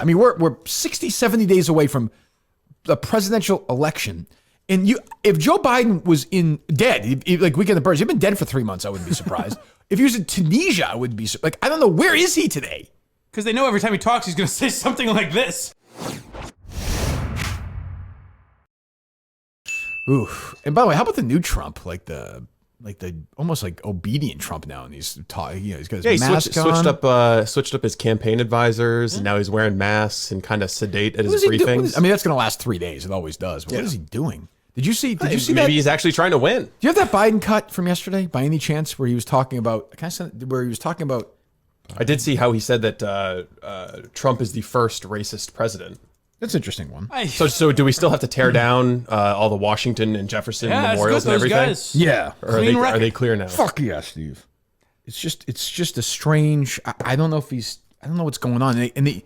I mean, we're 60, 70 days away from the presidential election. And if Joe Biden was dead, like Weekend of the Birds, he'd been dead for 3 months, I wouldn't be surprised. If he was in Tunisia, I wouldn't be like, I don't know, where is he today? Because they know every time he talks, he's going to say something like this. Oof. And by the way, how about the new Trump? Like the almost like obedient Trump now, and he's talking. He's got his mask on. Switched up his campaign advisors, and now he's wearing masks and kind of sedate at his briefings. I mean, that's going to last 3 days. It always does. But what is he doing? Did you see maybe that? Maybe he's actually trying to win. Do you have that Biden cut from yesterday, by any chance, where he was talking about? I did see how he said that Trump is the first racist president. That's an interesting one. So do we still have to tear down all the Washington and Jefferson memorials and everything? Guys. Yeah. Or are they clear now? Fuck yeah, Steve. It's just a strange. I don't know what's going on, and he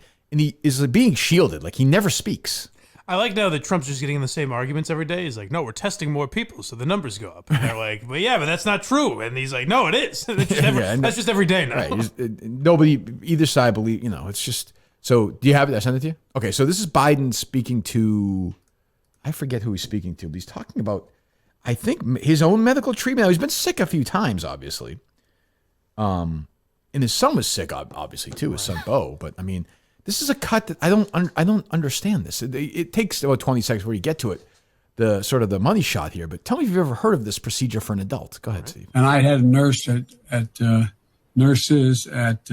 is being shielded. Like he never speaks. I like now that Trump's just getting in the same arguments every day. He's like, no, we're testing more people, so the numbers go up. And they're like, but that's not true. And he's like, no, it is. That's just every day now. Right. Nobody, either side believe, it's just. So do you have it? I sent it to you? Okay, so this is Biden speaking to, I forget who he's speaking to, but he's talking about, I think, his own medical treatment. Now, he's been sick a few times, obviously. And his son was sick, obviously, too, his son, Bo. But, I mean, this is a cut that I don't understand this. It takes about 20 seconds before you get to it, the sort of the money shot here. But tell me if you've ever heard of this procedure for an adult. Go ahead, Steve. And I had a nurse nurses at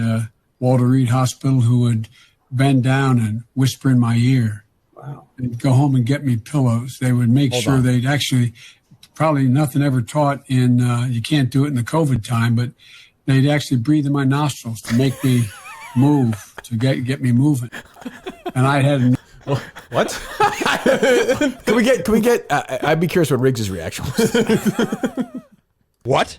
Walter Reed Hospital who would bend down and whisper in my ear. Wow. And go home and get me pillows. They would make sure they'd actually, probably nothing ever taught in, you can't do it in the COVID time, but they'd actually breathe in my nostrils to make me move, to get me moving. And I had what? Can we get? I'd be curious what Riggs' reaction was. What?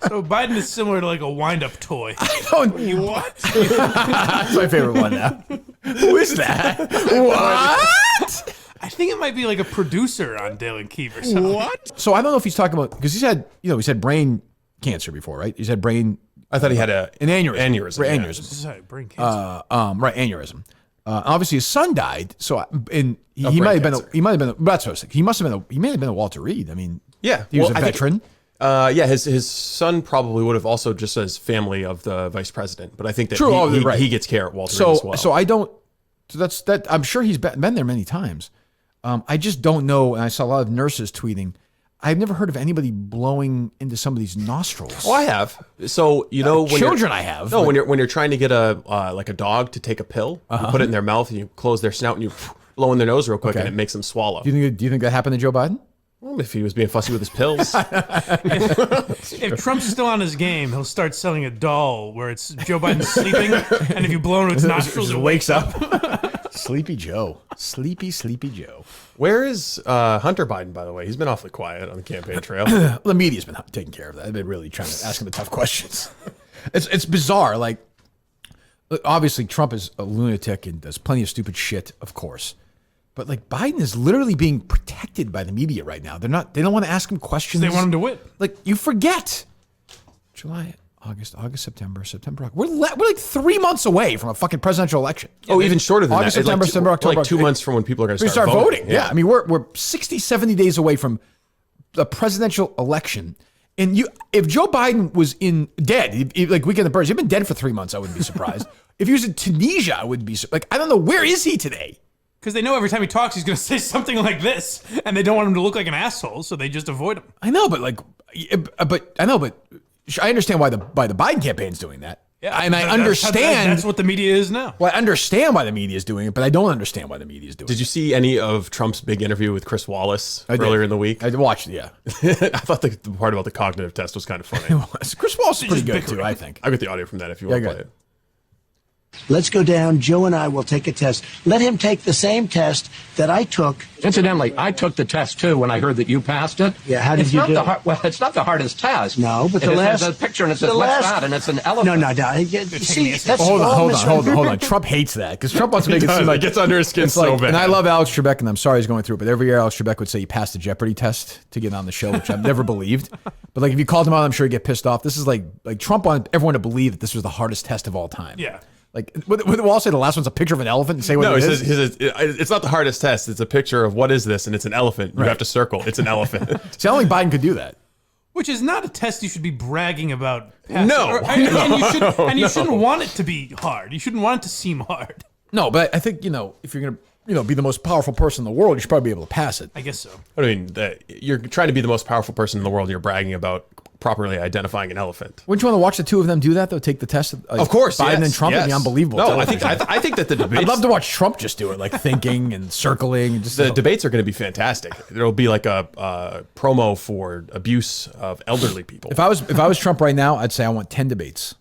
So Biden is similar to like a wind-up toy. I don't. What? That's my favorite one now. Who is that? What? I think it might be like a producer on Dale and Keefe or something. What? So I don't know if he's talking about, because he's had brain cancer before, right? He's had brain. I thought he had an aneurysm. Aneurysm. Sorry, brain cancer. Right, aneurysm. Obviously, his son died. So, and he might have been. He might have been. That's what I was thinking. He may have been a Walter Reed. I mean, yeah, he was a veteran. His son probably would have also, just as family of the vice president. But I think that he gets care at Walter Reed as well. So I don't. So that's that. I'm sure he's been there many times. I just don't know. And I saw a lot of nurses tweeting. I've never heard of anybody blowing into somebody's nostrils. Oh, I have. So when children, I have. No, when you're trying to get a dog to take a pill, you put it in their mouth and you close their snout and you blow in their nose real quick and it makes them swallow. Do you think that happened to Joe Biden? Well, if he was being fussy with his pills. If Trump's still on his game, he'll start selling a doll where it's Joe Biden sleeping, and if you blow into its nostrils, it wakes up. Sleepy Joe. Sleepy Joe. Where is Hunter Biden, by the way? He's been awfully quiet on the campaign trail. The media's been taking care of that. They've been really trying to ask him the tough questions. It's bizarre. Like, obviously, Trump is a lunatic and does plenty of stupid shit, of course. But like Biden is literally being protected by the media right now. They don't want to ask him questions. They want him to win. Like, you forget. July, August, September. We're like 3 months away from a fucking presidential election. Oh, even shorter than August, that. September, October. Like 2 months from when people are going to start voting. Yeah. I mean, we're 60, 70 days away from the presidential election. And if Joe Biden was dead, like Weekend of the Birds, he'd been dead for 3 months, I wouldn't be surprised. If he was in Tunisia, I wouldn't be like, I don't know, where is he today? Because they know every time he talks, he's going to say something like this, and they don't want him to look like an asshole, so they just avoid him. I know, but I understand why the Biden campaign's doing that. Yeah, and I understand that's what the media is now. Well, I understand why the media is doing it, but I don't understand why the media is doing it. Did you see any of Trump's big interview with Chris Wallace earlier in the week? I watched it, yeah. I thought the part about the cognitive test was kind of funny. Chris Wallace is pretty good too, I think. I got the audio from that if you want to play it. Let's go down. Joe and I will take a test. Let him take the same test that I took. Incidentally, I took the test too when I heard that you passed it. Yeah, how did you do it? Well, it's not the hardest test. No, but there's a picture and it says what's that, and it's an elephant. No. See, that's hold on. Trump hates that because Trump wants to make it seem like it gets under his skin so bad. And I love Alex Trebek, and I'm sorry he's going through it, but every year Alex Trebek would say he passed the Jeopardy test to get on the show, which I've never believed. But like if you called him out, I'm sure he'd get pissed off. This is like Trump wanted everyone to believe that this was the hardest test of all time. Yeah. Like, would the wall say the last one's a picture of an elephant and say what it is? He says, it's not the hardest test. It's a picture of what is this, and it's an elephant. You have to circle. It's an elephant. See, I don't think Biden could do that. Which is not a test you should be bragging about. Passing. No. And you shouldn't want it to be hard. You shouldn't want it to seem hard. No, but I think, if you're going to, be the most powerful person in the world, you should probably be able to pass it. I guess so. I mean, you're trying to be the most powerful person in the world, and you're bragging about properly identifying an elephant. Wouldn't you want to watch the two of them do that, though? Take the test? Of course, Biden and Trump would be unbelievable. No, I think that the debates... I'd love to watch Trump just do it, like thinking and circling. And just the debates are going to be fantastic. There'll be like a promo for abuse of elderly people. If I was Trump right now, I'd say I want 10 debates.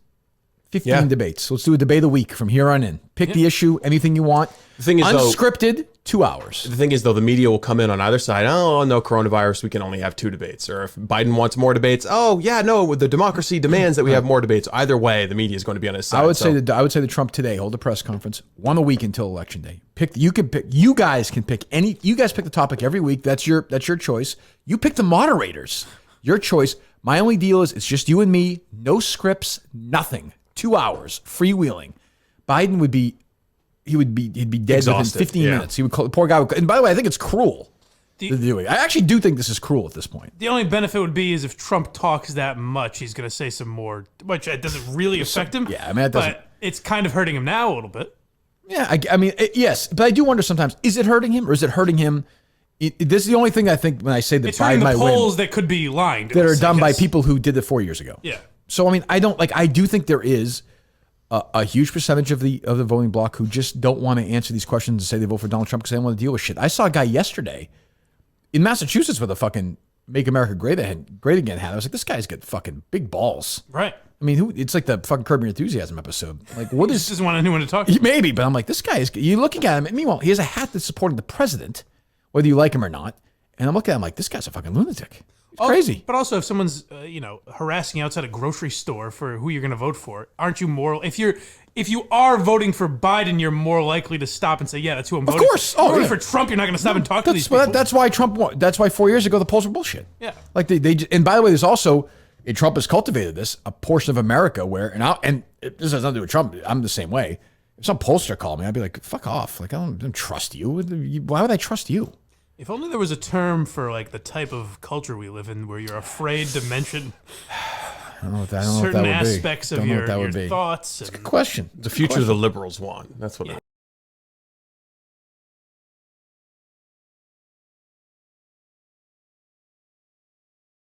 15 debates. Let's do a debate a week from here on in. Pick the issue, anything you want. The thing is, unscripted, 2 hours. The thing is, though, the media will come in on either side. Oh, no, coronavirus, we can only have 2 debates. Or if Biden wants more debates, oh, yeah, no, the democracy demands that we have more debates. Either way, the media is going to be on his side. I would say that Trump today hold a press conference, 1 a week until election day. You guys can pick any. You guys pick the topic every week. That's your choice. You pick the moderators. Your choice. My only deal is it's just you and me. No scripts. Nothing. 2 hours. Freewheeling. Biden would be. He'd be dead Exhausted, within 15 minutes. He would call the poor guy. And by the way, I think it's cruel to do it. I actually do think this is cruel at this point. The only benefit would be is if Trump talks that much, he's going to say some more, which doesn't really affect him. Yeah, I mean, it doesn't. But it's kind of hurting him now a little bit. Yeah, I mean, yes, but I do wonder sometimes: is it hurting him, or is it hurting him? This is the only thing I think when I say that it's hurting Biden might the win, polls that could be lying that are done by people who did it 4 years ago. Yeah. So I mean, I do think there is a huge percentage of the voting bloc who just don't want to answer these questions and say they vote for Donald Trump because they don't want to deal with shit. I saw a guy yesterday in Massachusetts with a fucking "Make America Great Again" hat. I was like, this guy's got fucking big balls. Right. I mean, it's like the fucking Curb Your Enthusiasm episode. Like, what is? He doesn't want anyone to talk to him. Maybe, but I'm like, this guy is. You're looking at him, and meanwhile, he has a hat that's supporting the president, whether you like him or not. And I'm looking at him like, this guy's a fucking lunatic. It's crazy. But also, if someone's harassing you outside a grocery store for who you're going to vote for, aren't you more? If you are voting for Biden, you're more likely to stop and say, yeah, that's who I'm voting for. Of course. Oh, voting for Trump, you're not going to stop and talk to these people. That's why Trump won. That's why 4 years ago the polls were bullshit. Yeah. Like and by the way, there's also. And Trump has cultivated this, a portion of America where, and this has nothing to do with Trump, I'm the same way. If some pollster called me, I'd be like, fuck off. Like, I don't trust you. Why would I trust you? If only there was a term for like the type of culture we live in where you're afraid to mention certain aspects of your thoughts. It's a good question. The future the liberals want. That's what